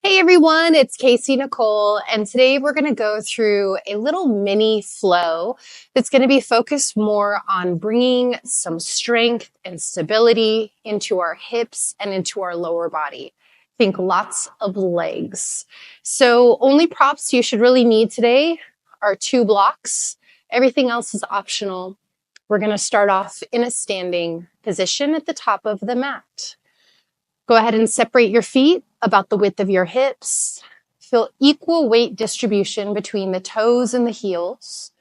Hey everyone, it's Casey Nicole, and today we're going to go through a little mini flow that's going to be focused more on bringing some strength and stability into our hips and into our lower body. Think lots of legs. So only props you should really need today are 2 blocks. Everything else is optional. We're going to start off in a standing position at the top of the mat. Go ahead and separate your feet about the width of your hips. Feel equal weight distribution between the toes and the heels.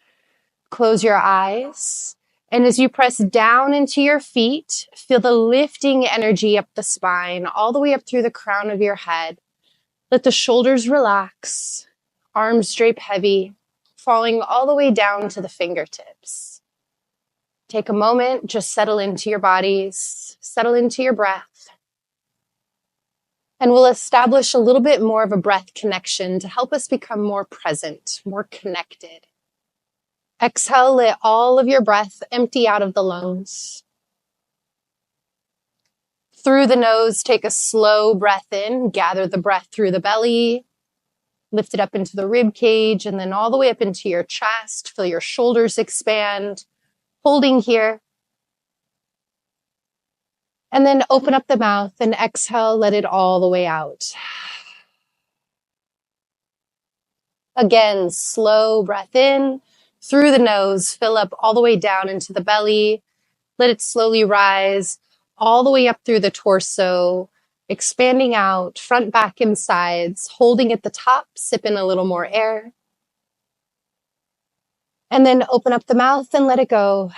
Close your eyes. And as you press down into your feet, feel the lifting energy up the spine, all the way up through the crown of your head. Let the shoulders relax, arms drape heavy, falling all the way down to the fingertips. Take a moment, just settle into your bodies, settle into your breath. And we'll establish a little bit more of a breath connection to help us become more present, more connected. Exhale, let all of your breath empty out of the lungs. Through the nose, take a slow breath in, gather the breath through the belly, lift it up into the rib cage, and then all the way up into your chest. Feel your shoulders expand, holding here. And then open up the mouth and exhale, let it all the way out. Again, slow breath in through the nose, fill up all the way down into the belly. Let it slowly rise all the way up through the torso, expanding out, front, back, and sides, holding at the top, sip in a little more air. And then open up the mouth and let it go.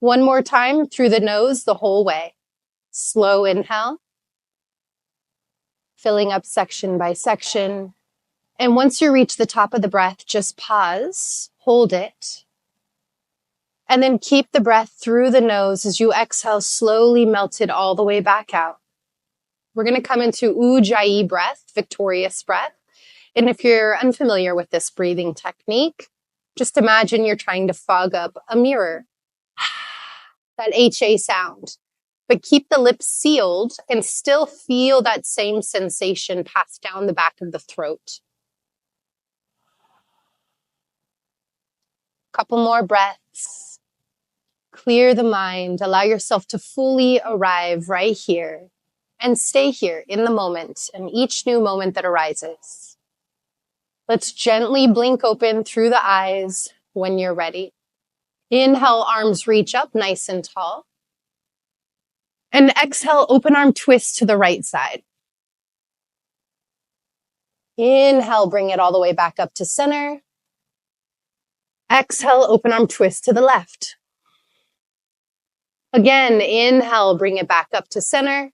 One more time through the nose the whole way. Slow inhale, filling up section by section. And once you reach the top of the breath, just pause, hold it, and then keep the breath through the nose as you exhale, slowly melt it all the way back out. We're going to come into Ujjayi breath, victorious breath. And if you're unfamiliar with this breathing technique, just imagine you're trying to fog up a mirror. That HA sound. But keep the lips sealed and still feel that same sensation pass down the back of the throat. Couple more breaths. Clear the mind. Allow yourself to fully arrive right here and stay here in the moment and each new moment that arises. Let's gently blink open through the eyes when you're ready. Inhale, arms reach up nice and tall. And exhale, open arm twist to the right side. Inhale, bring it all the way back up to center. Exhale, open arm twist to the left. Again, inhale, bring it back up to center.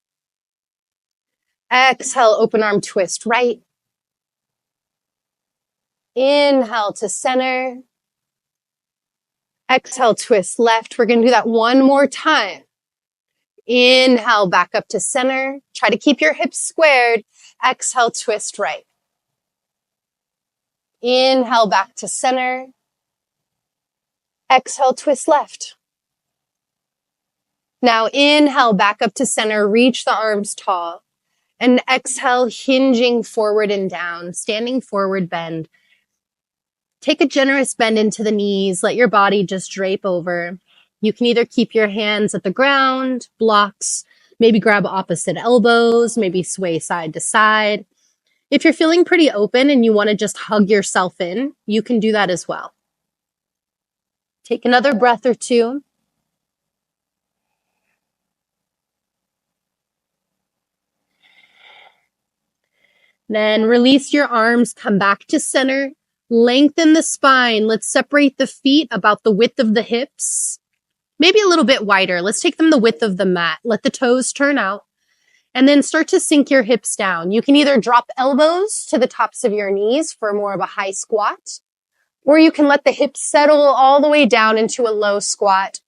Exhale, open arm twist right. Inhale to center. Exhale, twist left. We're going to do that one more time. Inhale, back up to center. Try to keep your hips squared. Exhale, twist right. Inhale, back to center. Exhale, twist left. Now inhale, back up to center. Reach the arms tall. And exhale, hinging forward and down. Standing forward, bend. Take a generous bend into the knees. Let your body just drape over. You can either keep your hands at the ground, blocks, maybe grab opposite elbows, maybe sway side to side. If you're feeling pretty open and you want to just hug yourself in, you can do that as well. Take another breath or two. Then release your arms, come back to center, lengthen the spine. Let's separate the feet about the width of the hips. Maybe a little bit wider. Let's take them the width of the mat. Let the toes turn out. And then start to sink your hips down. You can either drop elbows to the tops of your knees for more of a high squat, or you can let the hips settle all the way down into a low squat,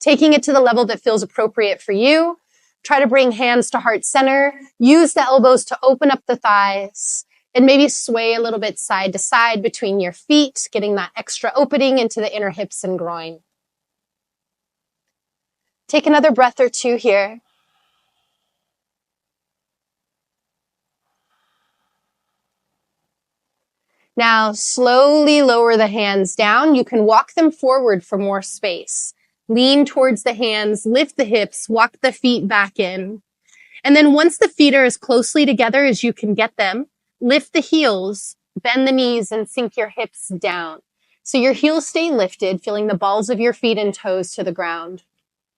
taking it to the level that feels appropriate for you. Try to bring hands to heart center. Use the elbows to open up the thighs and maybe sway a little bit side to side between your feet, getting that extra opening into the inner hips and groin. Take another breath or two here. Now, slowly lower the hands down. You can walk them forward for more space. Lean towards the hands, lift the hips, walk the feet back in. And then once the feet are as closely together as you can get them, lift the heels, bend the knees, and sink your hips down. So your heels stay lifted, feeling the balls of your feet and toes to the ground.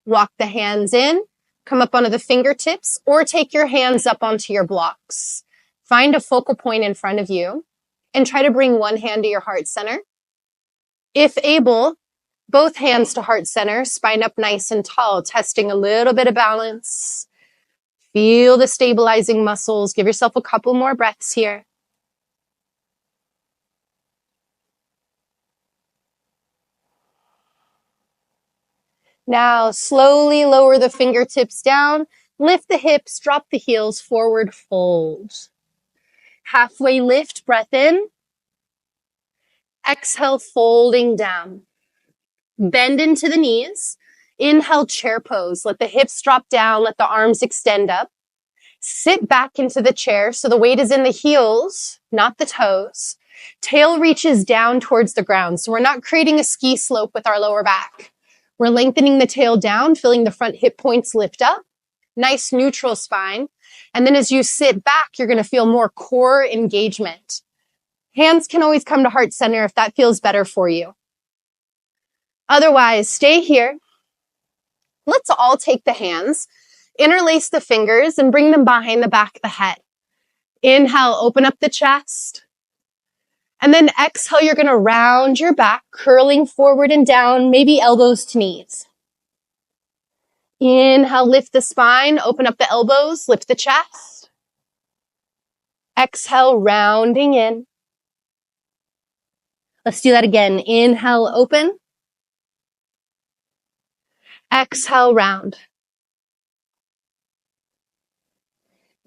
Walk the hands in, come up onto the fingertips, or take your hands up onto your blocks. Find a focal point in front of you and try to bring one hand to your heart center. If able, both hands to heart center, spine up nice and tall, testing a little bit of balance. Feel the stabilizing muscles. Give yourself a couple more breaths here. Now, slowly lower the fingertips down, lift the hips, drop the heels, forward fold. Halfway lift, breath in. Exhale, folding down. Bend into the knees. Inhale, chair pose. Let the hips drop down, let the arms extend up. Sit back into the chair so the weight is in the heels, not the toes. Tail reaches down towards the ground, so we're not creating a ski slope with our lower back. We're lengthening the tail down, feeling the front hip points lift up. Nice neutral spine. And then as you sit back, you're going to feel more core engagement. Hands can always come to heart center if that feels better for you. Otherwise, stay here. Let's all take the hands, interlace the fingers, and bring them behind the back of the head. Inhale, open up the chest. And then exhale, you're going to round your back, curling forward and down, maybe elbows to knees. Inhale, lift the spine, open up the elbows, lift the chest. Exhale, rounding in. Let's do that again. Inhale, open. Exhale, round.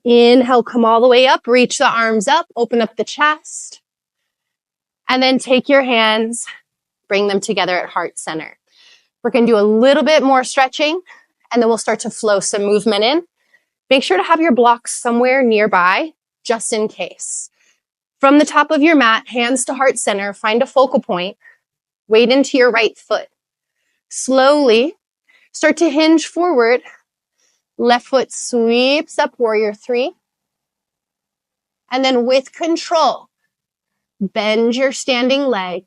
Inhale, come all the way up, reach the arms up, open up the chest. And then take your hands, bring them together at heart center. We're going to do a little bit more stretching, and then we'll start to flow some movement in. Make sure to have your blocks somewhere nearby, just in case. From the top of your mat, hands to heart center, find a focal point, weight into your right foot. Slowly start to hinge forward. Left foot sweeps up, warrior three. And then with control, bend your standing leg.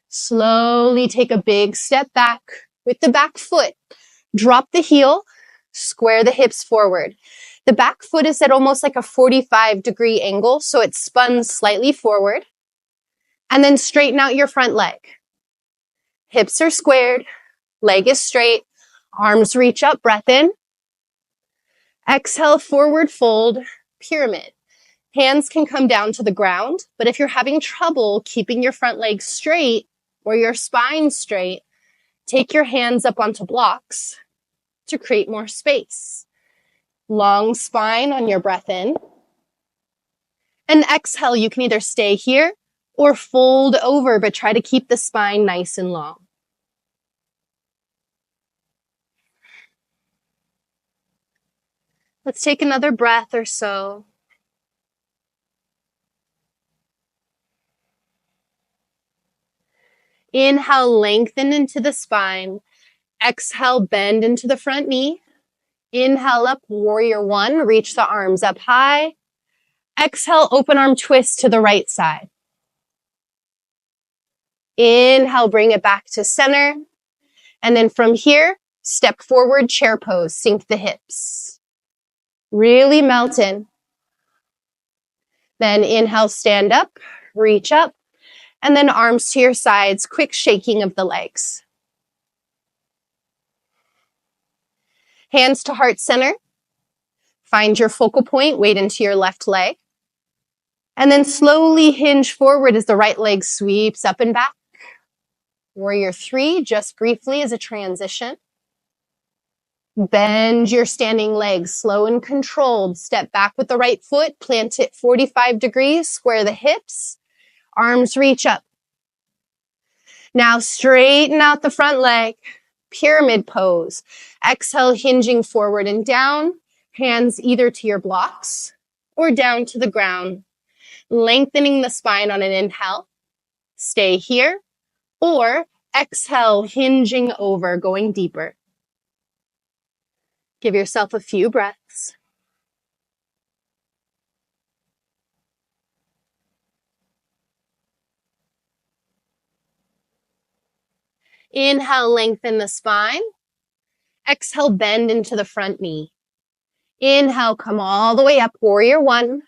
Slowly take a big step back with the back foot. Drop the heel, square the hips forward. The back foot is at almost like a 45-degree angle, so it spun slightly forward. And then straighten out your front leg. Hips are squared, leg is straight, arms reach up, breath in. Exhale, forward fold, pyramid. Hands can come down to the ground, but if you're having trouble keeping your front leg straight or your spine straight, take your hands up onto blocks to create more space. Long spine on your breath in. And exhale, you can either stay here or fold over, but try to keep the spine nice and long. Let's take another breath or so. Inhale, lengthen into the spine. Exhale, bend into the front knee. Inhale up, warrior one. Reach the arms up high. Exhale, open arm twist to the right side. Inhale, bring it back to center. And then from here, step forward, chair pose. Sink the hips. Really melt in. Then inhale, stand up, reach up. And then arms to your sides, quick shaking of the legs. Hands to heart center. Find your focal point, weight into your left leg. And then slowly hinge forward as the right leg sweeps up and back. Warrior three, just briefly as a transition. Bend your standing leg, slow and controlled. Step back with the right foot, plant it 45 degrees, square the hips. Arms reach up. Now straighten out the front leg. Pyramid pose. Exhale, hinging forward and down. Hands either to your blocks or down to the ground. lengthening the spine on an inhale. Stay here. Or exhale, hinging over, going deeper. Give yourself a few breaths. Inhale, lengthen the spine. Exhale, bend into the front knee. Inhale, come all the way up, warrior one.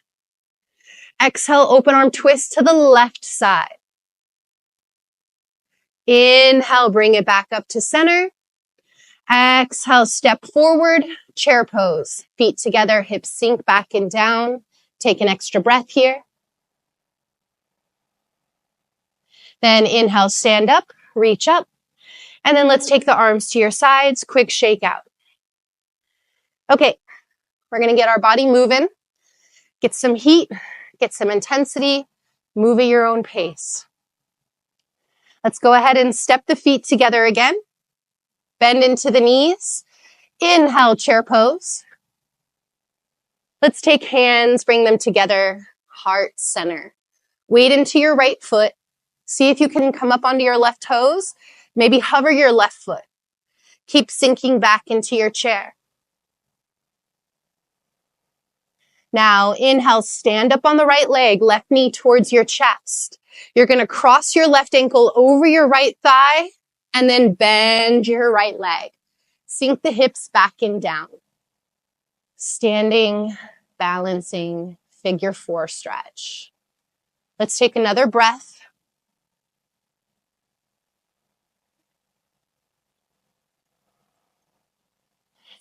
Exhale, open arm twist to the left side. Inhale, bring it back up to center. Exhale, step forward, chair pose. Feet together, hips sink back and down. Take an extra breath here. Then inhale, stand up, reach up. And then let's take the arms to your sides, quick shake out. Okay, we're gonna get our body moving. Get some heat, get some intensity, move at your own pace. Let's go ahead and step the feet together again. Bend into the knees. Inhale, chair pose. Let's take hands, bring them together, heart center. Weight into your right foot. See if you can come up onto your left toes. Maybe hover your left foot. Keep sinking back into your chair. Now, inhale, stand up on the right leg, left knee towards your chest. You're going to cross your left ankle over your right thigh and then bend your right leg. Sink the hips back and down. Standing, balancing, figure four stretch. Let's take another breath.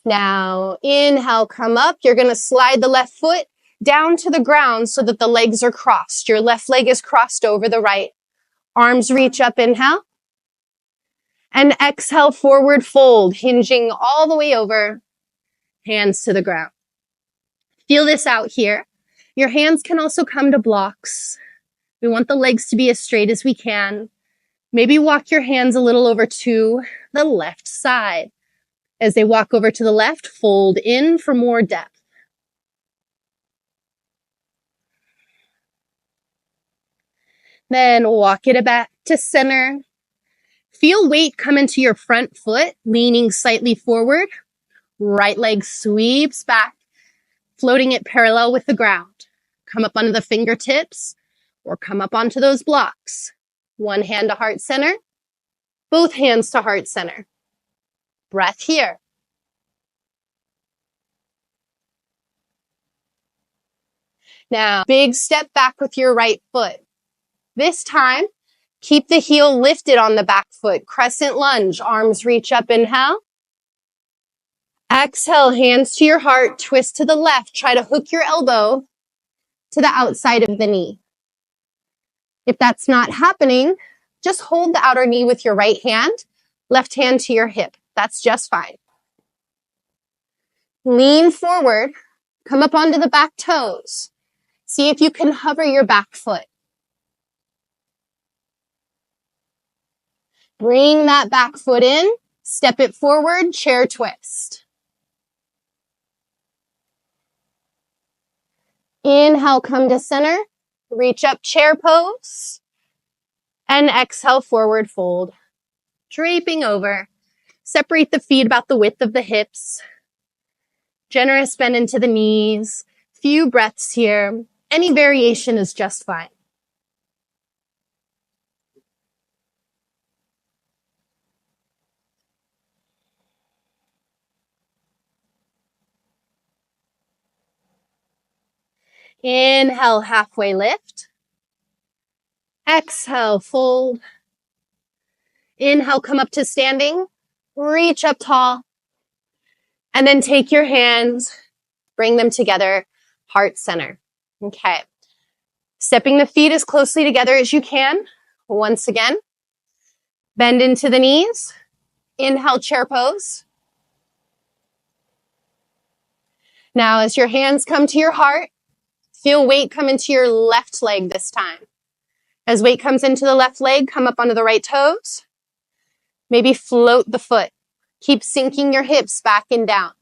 Now, inhale, come up. You're going to slide the left foot down to the ground so that the legs are crossed. Your left leg is crossed over the right. Arms reach up, inhale. And exhale, forward fold, hinging all the way over. Hands to the ground. Feel this out here. Your hands can also come to blocks. We want the legs to be as straight as we can. Maybe walk your hands a little over to the left side. As they walk over to the left, fold in for more depth. Then walk it back to center. Feel weight come into your front foot, leaning slightly forward. Right leg sweeps back, floating it parallel with the ground. Come up onto the fingertips or come up onto those blocks. One hand to heart center, both hands to heart center. Breath here. Now, big step back with your right foot. This time, keep the heel lifted on the back foot. Crescent lunge, arms reach up, inhale. Exhale, hands to your heart, twist to the left. Try to hook your elbow to the outside of the knee. If that's not happening, just hold the outer knee with your right hand, left hand to your hip. That's just fine. Lean forward, come up onto the back toes. See if you can hover your back foot. Bring that back foot in, step it forward, chair twist. Inhale, come to center, reach up, chair pose, and exhale, forward fold. Draping over. Separate the feet about the width of the hips. Generous bend into the knees. Few breaths here. Any variation is just fine. Inhale, halfway lift. Exhale, fold. Inhale, come up to standing. Reach up tall. And then take your hands, bring them together, heart center. Okay. Stepping the feet as closely together as you can. Once again, bend into the knees. Inhale, chair pose. Now, as your hands come to your heart, feel weight come into your left leg this time. As weight comes into the left leg, come up onto the right toes. Maybe float the foot. Keep sinking your hips back and down.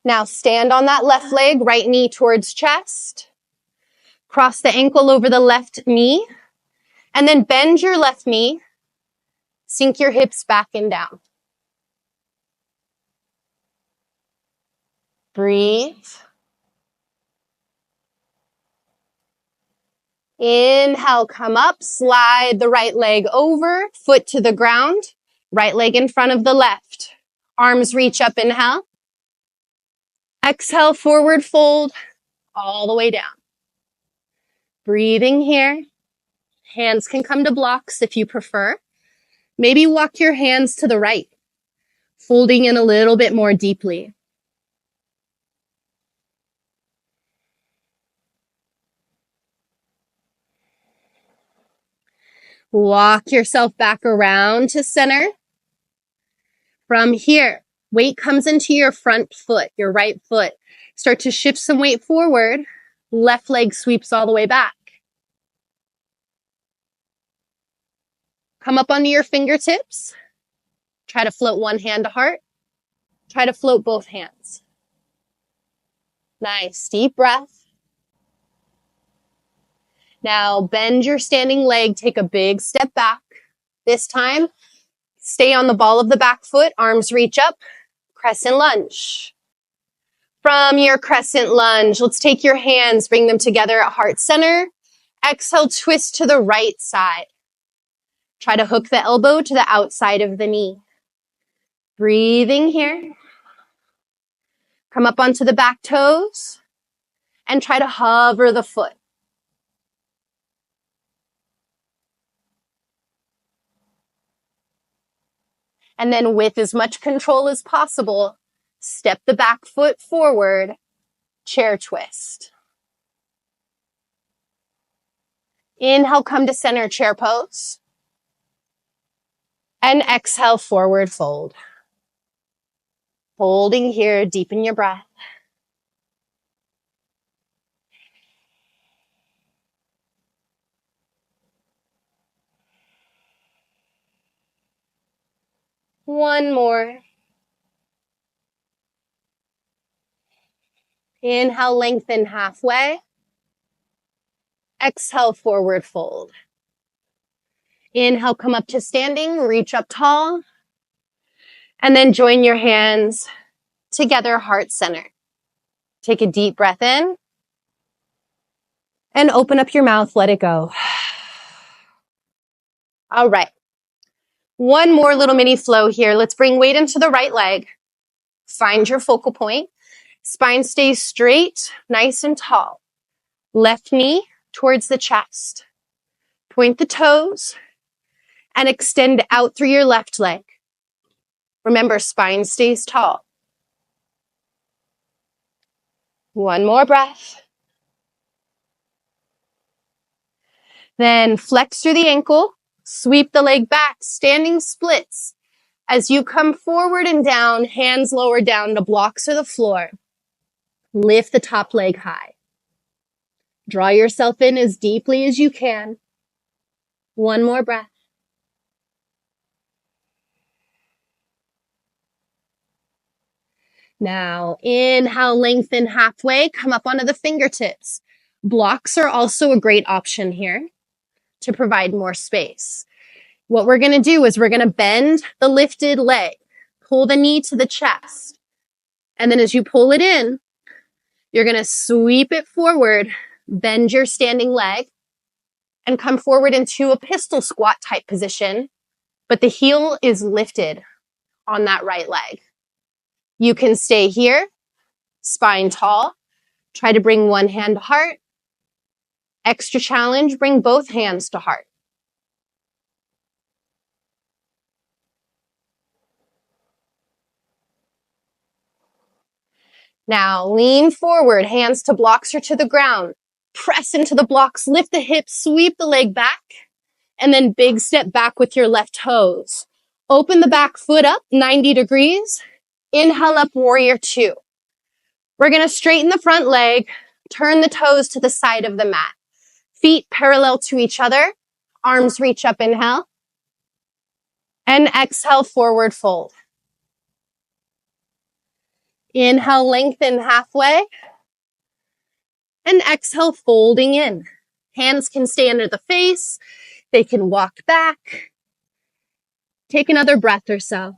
Now stand on that left leg, right knee towards chest. Cross the ankle over the left knee. And then bend your left knee. Sink your hips back and down. Breathe. Inhale, come up, slide the right leg over, foot to the ground, right leg in front of the left. Arms reach up, inhale. Exhale, forward fold, all the way down. Breathing here. Hands can come to blocks if you prefer. Maybe walk your hands to the right, folding in a little bit more deeply. Walk yourself back around to center. From here, weight comes into your front foot, your right foot. Start to shift some weight forward. Left leg sweeps all the way back. Come up onto your fingertips. Try to float one hand to heart. Try to float both hands. Nice, deep breath. Now bend your standing leg, take a big step back. This time, stay on the ball of the back foot, arms reach up, crescent lunge. From your crescent lunge, let's take your hands, bring them together at heart center. Exhale, twist to the right side. Try to hook the elbow to the outside of the knee. Breathing here. Come up onto the back toes and try to hover the foot. And then with as much control as possible, step the back foot forward, chair twist. Inhale, come to center chair pose. And exhale, forward fold. Holding here, deepen your breath. One more. Inhale, lengthen halfway. Exhale, forward fold. Inhale, come up to standing, reach up tall. And then join your hands together, heart center. Take a deep breath in. And open up your mouth, let it go. All right. One more little mini flow here. Let's bring weight into the right leg. Find your focal point. Spine stays straight, nice and tall. Left knee towards the chest. Point the toes and extend out through your left leg. Remember, spine stays tall. One more breath. Then flex through the ankle, sweep the leg back, standing splits. As you come forward and down, hands lower down to blocks or the floor. Lift the top leg high. Draw yourself in as deeply as you can. One more breath. Now, inhale, lengthen halfway, come up onto the fingertips. Blocks are also a great option here to provide more space. What we're going to do is we're going to bend the lifted leg, pull the knee to the chest. And then as you pull it in, you're going to sweep it forward, bend your standing leg, and come forward into a pistol squat type position, but the heel is lifted on that right leg. You can stay here, spine tall. Try to bring one hand to heart. Extra challenge, bring both hands to heart. Now lean forward, hands to blocks or to the ground. Press into the blocks, lift the hips, sweep the leg back, and then big step back with your left toes. Open the back foot up 90 degrees. Inhale up, warrior two. We're going to straighten the front leg, turn the toes to the side of the mat. Feet parallel to each other. Arms reach up, inhale. And exhale, forward fold. Inhale, lengthen halfway. And exhale, folding in. Hands can stay under the face. They can walk back. Take another breath or so.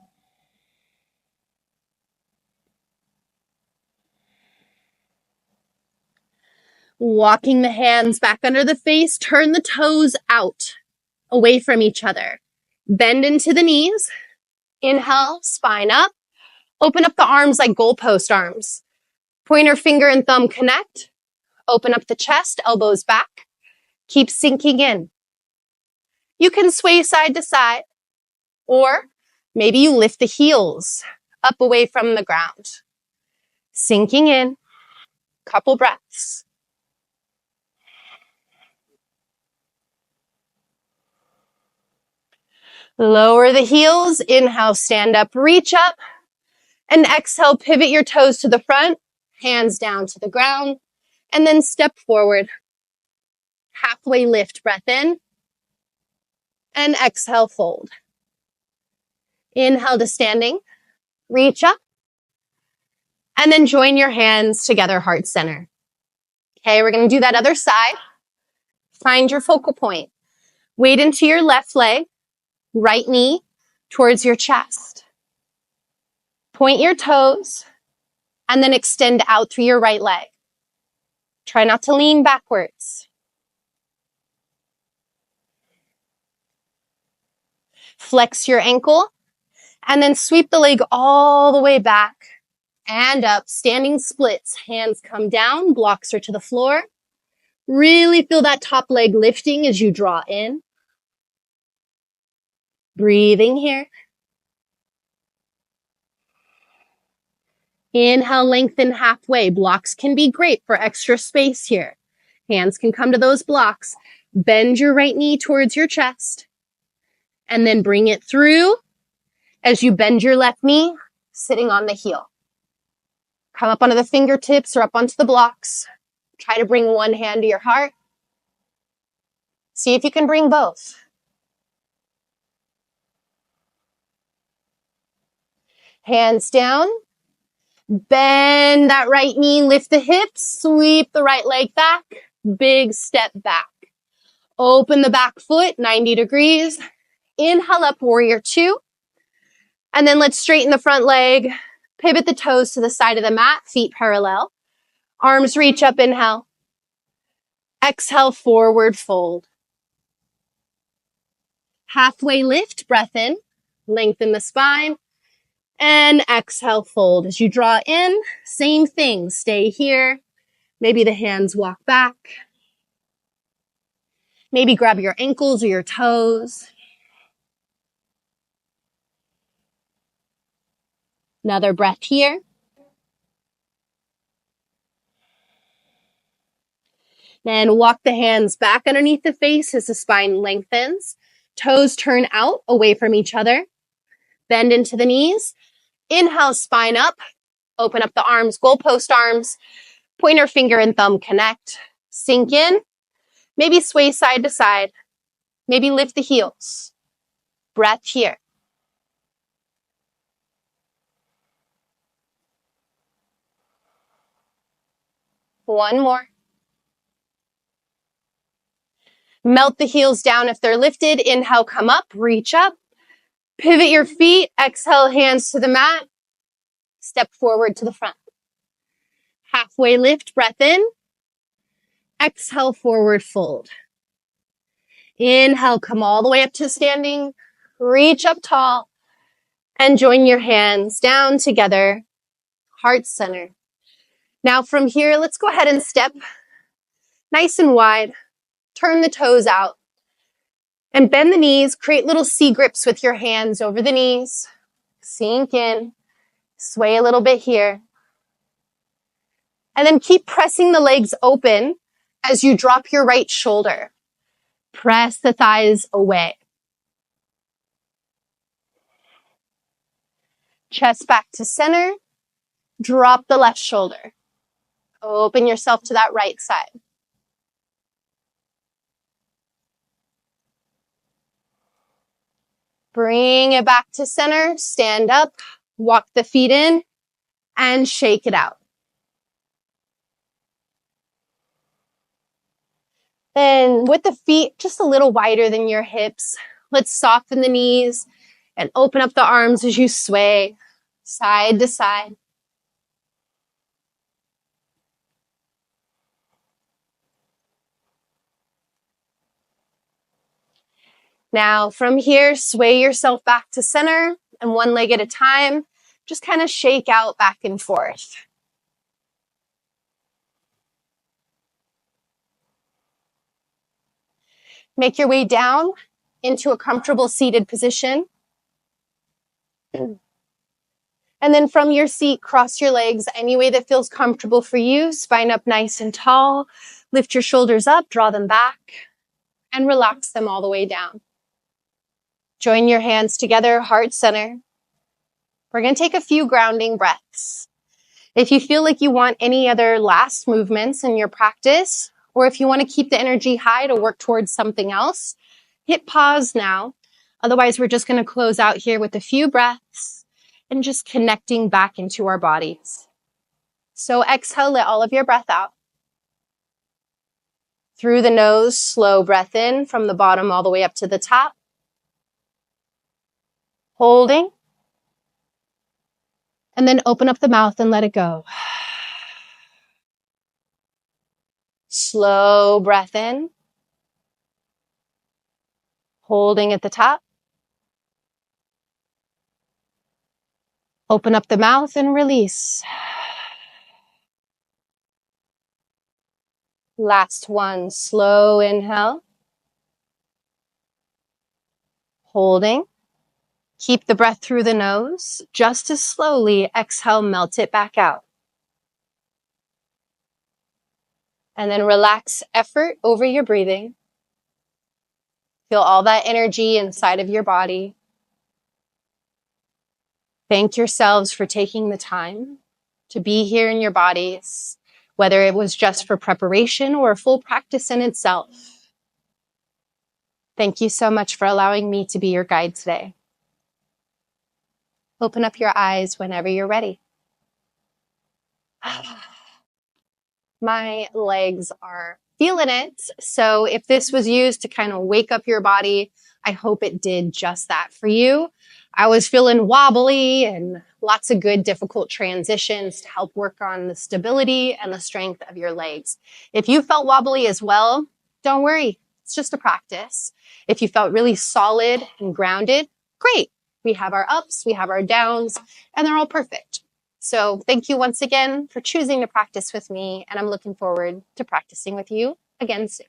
Walking the hands back under the face, turn the toes out, away from each other. Bend into the knees. Inhale, spine up. Open up the arms like goalpost arms. Pointer finger and thumb connect. Open up the chest, elbows back. Keep sinking in. You can sway side to side, or maybe you lift the heels up away from the ground. Sinking in, couple breaths. Lower the heels, inhale, stand up, reach up, and exhale, pivot your toes to the front, hands down to the ground, and then step forward. Halfway lift, breath in, and exhale, fold. Inhale to standing, reach up, and then join your hands together, heart center. Okay, we're going to do that other side. Find your focal point. Weight into your left leg, right knee towards your chest. Point your toes, and then extend out through your right leg. Try not to lean backwards. Flex your ankle, and then sweep the leg all the way back and up. Standing splits, hands come down, blocks are to the floor. Really feel that top leg lifting as you draw in. Breathing here. Inhale, lengthen halfway. Blocks can be great for extra space here. Hands can come to those blocks. Bend your right knee towards your chest. And then bring it through as you bend your left knee, sitting on the heel. Come up onto the fingertips or up onto the blocks. Try to bring one hand to your heart. See if you can bring both. Hands down. Bend that right knee, lift the hips, sweep the right leg back. Big step back. Open the back foot, 90 degrees. Inhale up, warrior two. And then let's straighten the front leg. Pivot the toes to the side of the mat, feet parallel. Arms reach up, inhale. Exhale, forward fold. Halfway lift, breath in. Lengthen the spine. And exhale, fold. As you draw in, same thing. Stay here. Maybe the hands walk back. Maybe grab your ankles or your toes. Another breath here. Then walk the hands back underneath the face as the spine lengthens. Toes turn out away from each other. Bend into the knees. Inhale, spine up. Open up the arms, goalpost arms. Pointer finger and thumb connect. Sink in. Maybe sway side to side. Maybe lift the heels. Breath here. One more. Melt the heels down if they're lifted. Inhale, come up, reach up. Pivot your feet. Exhale, hands to the mat. Step forward to the front. Halfway lift, breath in. Exhale, forward fold. Inhale, come all the way up to standing. Reach up tall. And join your hands down together. Heart center. Now from here, let's go ahead and step nice and wide. Turn the toes out. And bend the knees. Create little C grips with your hands over the knees. Sink in. Sway a little bit here. And then keep pressing the legs open as you drop your right shoulder. Press the thighs away. Chest back to center. Drop the left shoulder. Open yourself to that right side. Bring it back to center. Stand up. Walk the feet in. and shake it out. Then with the feet just a little wider than your hips, let's soften the knees and open up the arms as you sway side to side. Now from here, sway yourself back to center and one leg at a time, just kind of shake out back and forth. Make your way down into a comfortable seated position. And then from your seat, cross your legs any way that feels comfortable for you. Spine up nice and tall. Lift your shoulders up, draw them back, and relax them all the way down. Join your hands together, heart center. We're going to take a few grounding breaths. If you feel like you want any other last movements in your practice, or if you want to keep the energy high to work towards something else, hit pause now. Otherwise, we're just going to close out here with a few breaths and just connecting back into our bodies. So exhale, let all of your breath out. Through the nose, slow breath in from the bottom all the way up to the top. Holding. And then open up the mouth and let it go. Slow breath in. Holding at the top. Open up the mouth and release. Last one, slow inhale. Holding. Keep the breath through the nose. Just as slowly, exhale, melt it back out. And then relax effort over your breathing. Feel all that energy inside of your body. Thank yourselves for taking the time to be here in your bodies, whether it was just for preparation or a full practice in itself. Thank you so much for allowing me to be your guide today. Open up your eyes whenever you're ready. My legs are feeling it. So if this was used to kind of wake up your body, I hope it did just that for you. I was feeling wobbly and lots of good, difficult transitions to help work on the stability and the strength of your legs. If you felt wobbly as well, don't worry. It's just a practice. If you felt really solid and grounded, great. We have our ups, we have our downs, and they're all perfect. So thank you once again for choosing to practice with me, and I'm looking forward to practicing with you again soon.